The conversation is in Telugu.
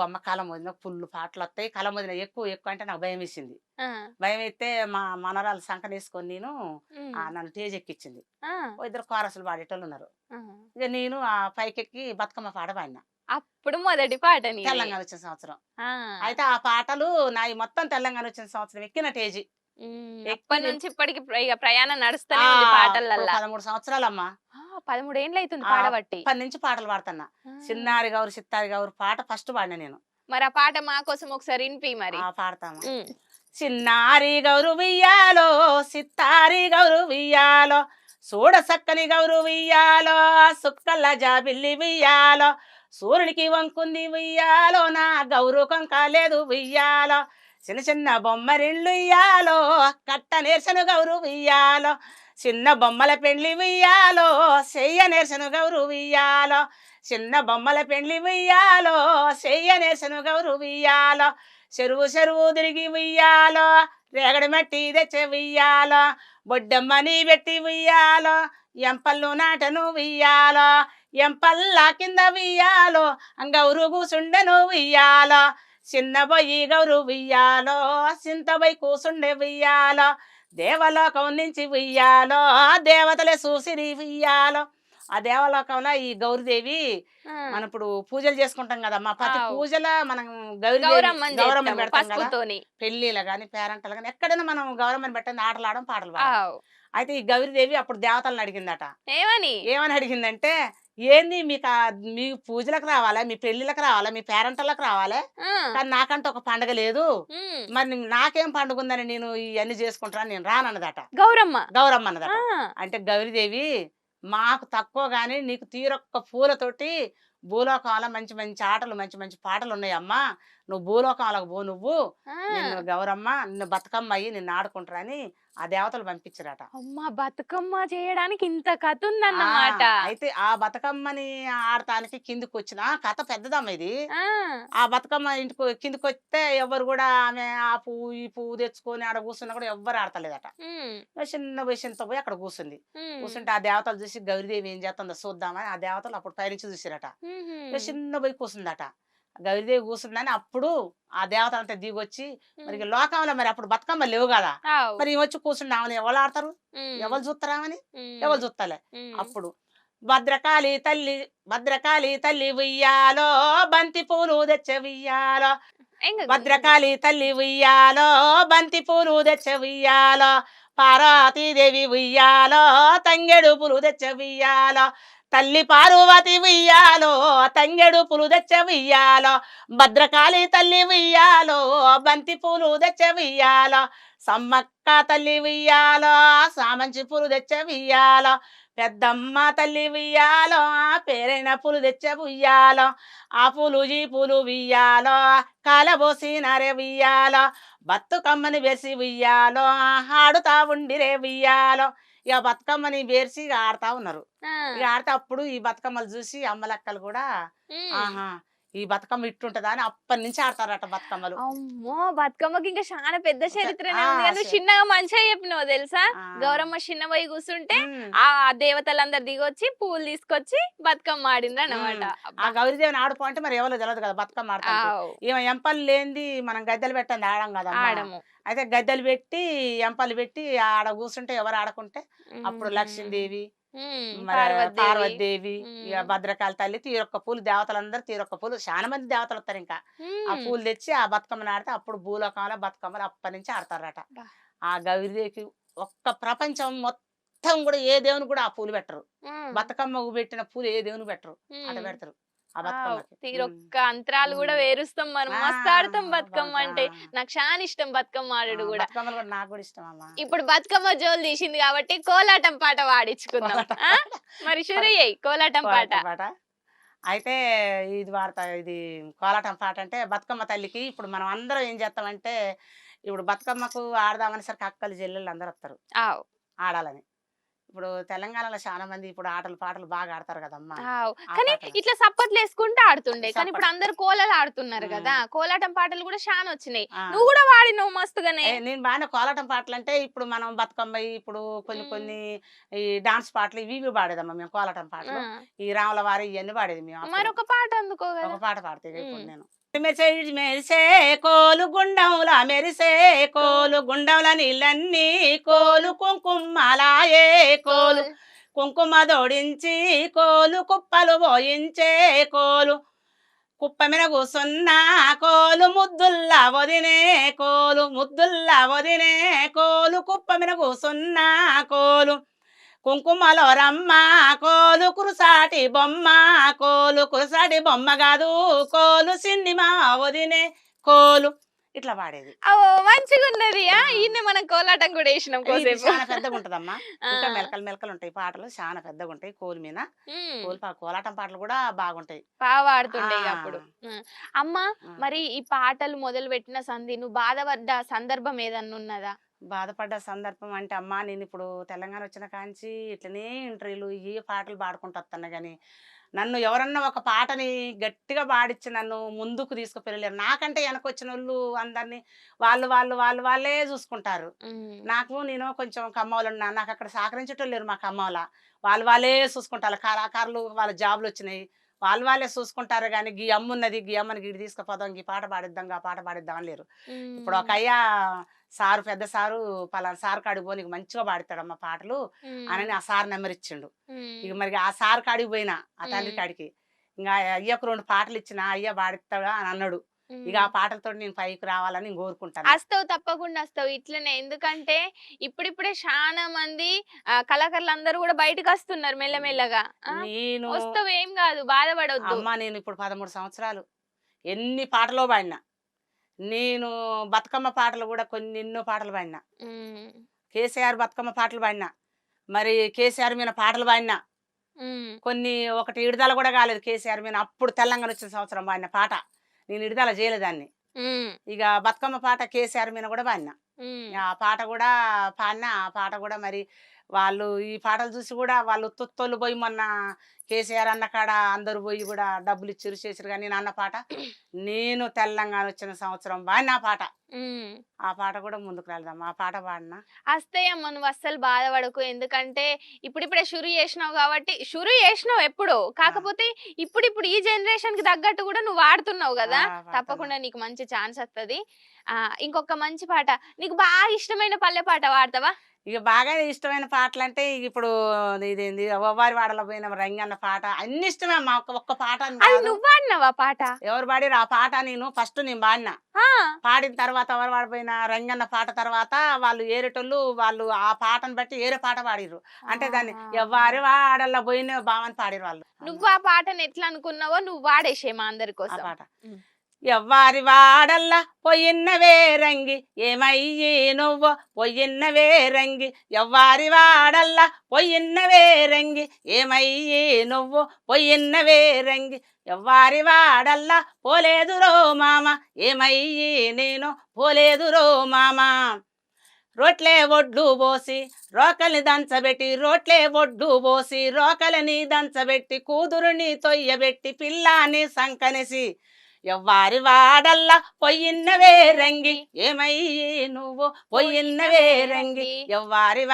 అమ్మ కాలమోదిన ఫుల్ పాటలొత్తాయి. కాలమోదిన ఎక్కువ ఎక్కువ అంటే నాకు భయమేసింది. ఆ! భయమైతే మా మనవరాలు సంకనేసుకొని హ్మ్. నన్ను స్టేజ్ ఎక్కిచ్చింది. ఆ! ఓ ఇద్దరు కోరస్‌లు పాడేటోళ్ళున్నారు. ఆహా! ఇగ నేను పైకెక్కి బతుకమ్మ పాట పాడినా. అప్పుడు మొదటి పాట నీది. తెలంగాణ వచ్చిన సంవత్సరం. ఆ! అయితే ఆ పాటలు నాయి మొత్తం తెలంగాణ వచ్చిన సంవత్సరం ఎక్కిన స్టేజి. హ్మ్. ఎక్కి అప్పటినుంచి ఇప్పటికి ఇగ ప్రయాణం ఆ! నడుస్తూనే ఉంది ఇప్పుడు పాటలల్ల. 13 సంవత్సరాలమ్మా. ఆ! 13 ఏండ్లయితుంది ఆ! పాడబట్టి. అప్పటినుంచి పాటలు పాడుతున్నా. ఆ! 'చిన్నారి గౌరు చిత్తారి గౌరు' పాట ఫస్ట్ పాడిన నేను. మరి ఆ పాట మా కోసం ఒకసారి ఇనిపి మరి. పాడతాము. హ్మ్. చిన్నారి గౌరు వియ్యాలో, సిత్తారి గౌరు వియ్యాలో, చూడ సక్కని గౌరు వియ్యాలో, సుక్కల జాబిల్లి వియ్యాలో, సూర్యునికి వంకుంది వియ్యాలో, నా గౌరు కొంకాలేదు వియ్యాలో, చిన్న చిన్న బొమ్మరిళ్ళు ఇయ్యాలో, కట్ట నేర్చను గౌరు వియ్యాలో, చిన్న బొమ్మల పెండ్లి వియ్యాలో, చెయ్య నేర్చను గౌరు వియ్యాలో, చిన్న బొమ్మల పెండ్లి వియ్యాలో, చెయ్య నేర్చను గౌరు వియ్యాలో, చెరువు చెరువు తిరిగి ఉయ్యాలో, రేగడి మట్టి తెచ్చే ఉయ్యాలో, బొడ్డమ్మని పెట్టి ఉయ్యాలో, ఎంపళ్ళు నాటను ఉయ్యాలో, ఎంపల్లా కింద ఉయ్యాలో, గౌరు కూసుండెను ఉయ్యాలో, చిన్న బొయ్యి గౌరు ఉయ్యాలో, చింతబై కూసుండే ఉయ్యాలో, దేవలోకం నుంచి ఉయ్యాలో, దేవతలే చూసిరి ఉయ్యాలో. ఆ దేవలోకంలో ఈ గౌరీదేవి ఆ! మనం ఇప్పుడు పూజలు చేసుకుంటాం కదమ్మా. ప్రతి ఆవ్. పూజల మనం గౌరీదేవి గౌరమ్మని గౌరమ్మని జేత్తము పెడతాం కదా. పసుపుతోని. పెళ్ళిళ్ళ గాని పేరంటలు గాని ఎక్కడైనా మనం గౌరమ్మని పెట్టండి, ఆటలు ఆడడం, పాటలు పాడడం. ఆవ్. అయితే ఈ గౌరీదేవి అప్పుడు దేవతలను అడిగిందట. ఏమని? ఏమని అడిగిందంటే, ఏంది మీ పూజలకు రావాలా, మీ పెళ్ళిళ్ళకి రావాలా, మీ పేరంటలకు రావాలా, ఆ! కానీ నాకంటే ఒక పండగ లేదు, హ్మ్. మరి నాకేం పండుగ ఉందని నేను ఇవన్నీ చేసుకుంటాను, నేను రానన్నదట. గౌరమ్మ. గౌరమ్మ అన్నదట. ఆ! అంటే గౌరీదేవి, మాకు తక్కువ గాని నీకు తీరొక్క పూలతోటి భూలోకంలో మంచి మంచి ఆటలు, మంచి మంచి పాటలు ఉన్నాయమ్మా, నువ్వు భూలోకంలోకి పో, నువ్వు నిన్ను ఆ! గౌరమ్మ నిన్ను బతుకమ్మ అయ్యి నిన్ను ఆడుకుంటారని ఆ దేవతలు పంపించారట. అమ్మ! బతుకమ్మ చేయడానికి ఇంత ఆ కథుందన్నమాట. అయితే ఆ బతుకమ్మని ఆడటానికి కిందికొచ్చిన కథ పెద్దదమ్మ ఇది. ఆ! ఆ బతుకమ్మ కిందికొస్తే ఎవరు కూడా ఆమె ఆ పువ్వు ఈ పువ్వు తెచ్చుకొని ఆడ కూర్చున్నా కూడా ఎవ్వరు ఆడతలేదట. హ్మ్. చిన్న వయసుతో పోయి అక్కడ కూర్చుంది. హ్మ్. కూర్చుంటే ఆ దేవతలు చూసి గౌరీదేవి ఏం చేస్తుందో చూద్దామని ఆ దేవతలు అప్పుడు పైనుంచి చూసిరట. హుహు. చిన్న పోయి కూర్చుందట. గౌరీదేవి కూర్చుందని అప్పుడు ఆ దేవతలంతా దిగొచ్చి, మరి హ్మ్. ఇక లోకంలో మరి అప్పుడు బతుకమ్మ లేవు కదా, ఆవ్. మరి ఈమె వచ్చి కూర్చుండి ఆమెను ఎవరు ఆడతారు, హ్మ్. ఎవరు చూస్తారామని, హ్మ్. ఎవరు చూస్తలే. హ్మ్. అప్పుడు భద్రకాళి తల్లి, భద్రకాళి తల్లి ఉయ్యాలో, బంతి పూలు తెచ్చ ఉయ్యాలో, ఏం గాదు. భద్రకాళి తల్లి ఉయ్యాలో, బంతి పూలు తెచ్చ ఉయ్యాలో, పార్వతీదేవి ఉయ్యాలో, తంగెడు పూలు తెచ్చ ఉయ్యాలో, తల్లి పార్వతి ఉయ్యాలో, తంగెడు పూలు తెచ్చ ఉయ్యాలో, భద్రకాళి తల్లి ఉయ్యాలో, బంతి పూలు తెచ్చ ఉయ్యాలో, సమ్మక్క తల్లి ఉయ్యాలో, సామంచి పూలు తెచ్చ ఉయ్యాలో, పెద్దమ్మ తల్లి ఉయ్యాలో, పేరైన పూలు తెచ్చ ఉయ్యాలో, ఆ పూలు ఈ పూలు ఉయ్యాలో, కాలబోసి నరే ఉయ్యాలో, బతుకమ్మని వేసి ఉయ్యాలో, ఆడుతా ఉండిరే ఉయ్యాలో. ఇక బతుకమ్మని వేసి ఇక ఆడుతా ఉన్నారు. ఆ! ఇక ఆడితే అప్పుడు ఈ బతుకమ్మలు చూసి అమ్మలక్కలు కూడా, హ్మ్. ఆహా ఈ బతుకమ్మ ఇట్టుంటదా అని అప్పటి నుంచి ఆడతారట బతుకమ్మలు. అమ్మో! బతుకమ్మకి ఇంకా చానా పెద్ద చరిత్రనే ఆ ఉంది గాని, నువ్వు శ- చిన్నగా మంచిగా చెప్పినావు తెలుసా? ఆ, గౌరమ్మ చిన్న పోయి కూసుంటే, ఉమ్, ఆ దేవతలందరూ దిగొచ్చి పూలు తీసుకొచ్చి బతుకమ్మ ఆడిండ్రన్నమాట. ఉమ్. ఆ అబ్బా! గౌరీదేవిని ఆడుకో అంటే మరి ఎవరో తెలియదు కదా బతుకమ్మ ఆడుతుంటే. ఆవ్. ఈమె ఎంపలు లేనిది మనం గద్దెలు పెట్టండి ఆడం కదమ్మా. ఆడము. అయితే గద్దెలు పెట్టి ఎంపలు పెట్టి ఆడ కూర్చుంటే ఎవరు ఆడకుంటే అప్పుడు హ్మ్. లక్ష్మీదేవి, హ్మ్. మరి పార్వతిదేవి. పార్వతీదేవి, ఇక హ్మ్. భద్రకాళి తల్లి, తీరొక్క పూలు, దేవతలందరూ తీరొక్క పూలు, చాలా మంది దేవతలు వస్తారు ఇంకా. ఆ హ్మ్. పూలు తెచ్చి ఆ బతుకమ్మని ఆడితే అప్పుడు భూలోకంలో బతుకమ్మలు అప్పటి నుంచి ఆడతారట. అబ్బా! ఆ గౌరీదేవికి ఒక్క ప్రపంచం మొత్తం కూడా ఏ దేవుని కూడా ఆ పూలు పెట్టరు. హ్మ్. బతుకమ్మకు పెట్టిన పూలు ఏ దేవునికి పెట్టరు. అట హ్మ్. పెడతారు ఆ ఆవ్. బతుకమ్మకి. తీరొక్క అంతరాలు గూడా ఉమ్. వేరుస్తాం మనం. ఆ మస్తు ఆడతాం బతుకమ్మ బాగుంటా. అంటే. నాకు చానా ఇష్టం బతుకమ్మ ఆడుడు గూడా. బతుకమ్మలు కూడా నాకు కూడా ఇష్టం అమ్మా. ఇప్పుడు బతుకమ్మ జోలు తీసింది కాబట్టి కోలాటం పాట పాడించుకుందాం. కోలాటం ఆ! పాట. మరి షురు చెయ్యి కోలాటం పాట. కోలాటం పాట. అయితే ఇది కోలాటం పాట అంటే బతుకమ్మ తల్లికి ఇప్పుడు మనం అందరం ఏం చేస్తామంటే, ఇప్పుడు బతుకమ్మకు ఆడదామనేసరికి అక్కలు చెల్లెళ్ళు అందరూ వస్తారు ఆవ్. ఆడాలని. ఇప్పుడు తెలంగాణలో చాలా మంది ఇప్పుడు ఆటలు పాటలు బాగా ఆడతారు కదమ్మా. ఆవ్. ఆ కానీ పాటలు ఇట్లా సప్పట్లేసుకుంటూ ఆడుతుండే. కానీ సప్పట్ ఇప్పుడు అందరూ కోలలు ఆడుతున్నారు ఉమ్, గదా! కోలాటం పాటలు గూడా శానొచ్చినాయి. ఆ. నువ్వు గూడా వాడినవు మస్తుగానే. నేను బాగానే కోలాటం పాటలంటే ఇప్పుడు మనం బతుకమ్మ ఇప్పుడు కొన్ని హ్మ్. కొన్ని ఈ డాన్స్ పాటలు ఇవి పాడేదమ్మా మేము కోలాటం ఆ! పాటలు. ఈ రాముల వారి ఇవన్నీ పాడేది మేము అప్పుడు. మరొక పాట అందుకో ఒక గదా! పాట పాడితే ఇప్పుడు హ్మ్. నేను. మెరిసే కోలు గుండంలా మెరిసే కోలు గుండంల నీళ్ళన్నీ కోలు కుంకుమలాయే కోలు కుంకుమ దోడించి కోలు కుప్పలు పోయించే కోలు కుప్ప మీద కూసున్న కోలు ముద్దుల్లా వదినే కోలు ముద్దుల్లా వదినే కోలు కుప్ప మీద కూసున్న కోలు కుంకుమలో రమ్మ కోలు కురుసాటి బొమ్మ కోలు కురుసాటి బొమ్మ కాదు కోలు సినిమా వదినే కోలు ఇట్లా పాడేది. మంచిగా ఉన్నది. ఈయన మనం కోలాటం కూడా వేసినాం ఇది కోసేపు. చాలా పెద్దగా ఉంటదమ్మా. ఇంకా మెలకలు మెలకలు ఉంటాయి పాటలు, చాలా పెద్దగా ఉంటాయి కోలు మీద. కోలాటం పాటలు కూడా బాగుంటాయి. బాగా పాడుతుండే ఇక అప్పుడు. ఆ. అమ్మ, ఆ. మరి ఈ పాటలు మొదలు పెట్టిన సంధి నువ్వు బాధపడ్డ సందర్భం ఏదన్నా ఉన్నదా? బాధపడ్డ సందర్భం అంటే అమ్మా, నేను ఇప్పుడు తెలంగాణ వచ్చిన కాంచి ఇట్లనే ఇంటర్వ్యూలు ఈ పాటలు పాడుకుంటూ వస్తున్నా కానీ నన్ను ఎవరన్నా ఒక పాటని గట్టిగా పాడించి నన్ను ముందుకు తీసుకుపోయలేరు. నాకంటే వెనకొచ్చిన వాళ్ళు అందరినీ వాళ్ళే చూసుకుంటారు. నేను కొంచెం కమ్మోలున్నా, నాకు అక్కడ సహకరించేటోళ్ళు లేరు. మా కమ్మోల వాళ్ళే చూసుకుంటారు. కళాకారులు వాళ్ళ జాబులు వచ్చినాయి, వాళ్ళే చూసుకుంటారు. కానీ గీ అమ్మ ఉన్నది, గీ అమ్మని గీడి తీసుకుపోదాం, గీ పాట పాడిద్దాం, ఆ పాట పాడిద్దాం అని లేరు. ఇప్పుడు ఒక అయ్యా సారు, పెద్ద సారు, పలానా సార్ కాడికి పో, నీకు మంచిగా పాడతాడమ్మా పాటలు అని ఆ సార్ నెంబర్ ఇచ్చిండు. ఇక మరి ఆ సార్ కాడికి పోయినా, ఆ తండ్రి కాడికి, ఇంకా అయ్యకు 2 పాటలు ఇచ్చిన, అయ్య పాడిస్తాడా అని అన్నాడు. ఇక ఆ పాటలతో నేను పైకి రావాలని నేను కోరుకుంటాను. వస్తావు, తప్పకుండా వస్తావు ఇట్లనే. ఎందుకంటే ఇప్పుడిప్పుడే చాలా మంది కళాకారులు అందరూ కూడా బయటకు వస్తున్నారు మెల్లమెల్లగా. నేను వస్తావు, ఏం కాదు, బాధపడవద్దు. అమ్మా, నేను ఇప్పుడు 13 సంవత్సరాలు ఎన్ని పాటలో పాడినా. నేను బతుకమ్మ పాటలు కూడా ఎన్నో పాటలు పాడినా. కేసీఆర్ బతుకమ్మ పాటలు పాడినా, మరి కేసీఆర్ మీద పాటలు పాడినా. కొన్ని ఒకటి విడుదల కూడా కాలేదు కేసీఆర్ మీద. అప్పుడు తెలంగాణ వచ్చిన సంవత్సరం పాడిన పాట నేను విడుదల చేయలేదాన్ని. ఇక బతుకమ్మ పాట కేసీఆర్ మీద కూడా పాడినా. ఆ పాట కూడా పాడినా. ఆ పాట కూడా మరి వాళ్ళు ఈ పాటలు చూసి కూడా వాళ్ళు తొత్తోళ్ళు పోయి మొన్న కేసీఆర్ అన్న కాడ అందరూ పోయి కూడా డబ్బులు ఇచ్చిరు చేసిరు. కానీ నేను అన్న పాట నేను తెలంగాణ వచ్చిన సంవత్సరం పాడిన పాట. ఆ పాట కూడా ముందుకు రాలేదమ్మా. ఆ పాట పాడినా. వస్తాయమ్మ, నువ్వు అస్సలు బాధపడకు. ఎందుకంటే ఇప్పుడిప్పుడే షురు చేసినావు కాబట్టి, షురు చేసినావు ఎప్పుడో, కాకపోతే ఇప్పుడు ఈ జనరేషన్ కి తగ్గట్టు కూడా నువ్వు వాడుతున్నావు కదా. తప్పకుండా నీకు మంచి ఛాన్స్ వస్తుంది. ఇంకొక మంచి పాట, నీకు బాగా ఇష్టమైన పల్లె పాట పాడతావా? ఇక బాగా ఇష్టమైన పాటలు అంటే ఇప్పుడు ఇదేంది ఒవ్వారి వాడలో పోయిన రంగన్న పాట అన్ని ఇష్టమే అమ్మా. ఒక్క పాట నువ్వు పాడినావా పాట? ఎవరు పాడిరు ఆ పాట? నేను పాడినా. పాడిన తర్వాత ఎవరు వాడిపోయిన రంగన్న పాట తర్వాత వాళ్ళు ఏరేటోళ్ళు వాళ్ళు ఆ పాటను బట్టి ఏరే పాట పాడిరు. అంటే దాన్ని ఎవరి వాడల్లో పోయిన బావని పాడిరు వాళ్ళు. నువ్వు ఆ పాటను ఎట్లా అనుకున్నావో నువ్వు వాడేసేమా అందరి కోసం పాట. ఎవ్వారి వాడల్లా పొయ్యిన్నవే రంగి ఏమయ్యి నువ్వు పొయ్యిన్నవే రంగి, ఎవ్వారి వాడల్లా పొయ్యిన్నవే రంగి ఏమయ్యి నువ్వు పొయ్యిన్నవే రంగి, ఎవ్వారి వాడల్లా పోలేదురో మామ ఏమయ్యి నేను పోలేదురో మామ. రోట్లే ఒడ్లు పోసి రోకల్ని దంచబెట్టి, రోట్లే ఒడ్లు పోసి రోకలని దంచబెట్టి, కూతురుని తొయ్యబెట్టి పిల్లాని సంకనేసి, ఎవ్వారి వాడల్లా పొయ్యిన్నవే రంగి ఏమయ్యి నువ్వు పొయ్యిన్నవే రంగి, ఎవ్వారి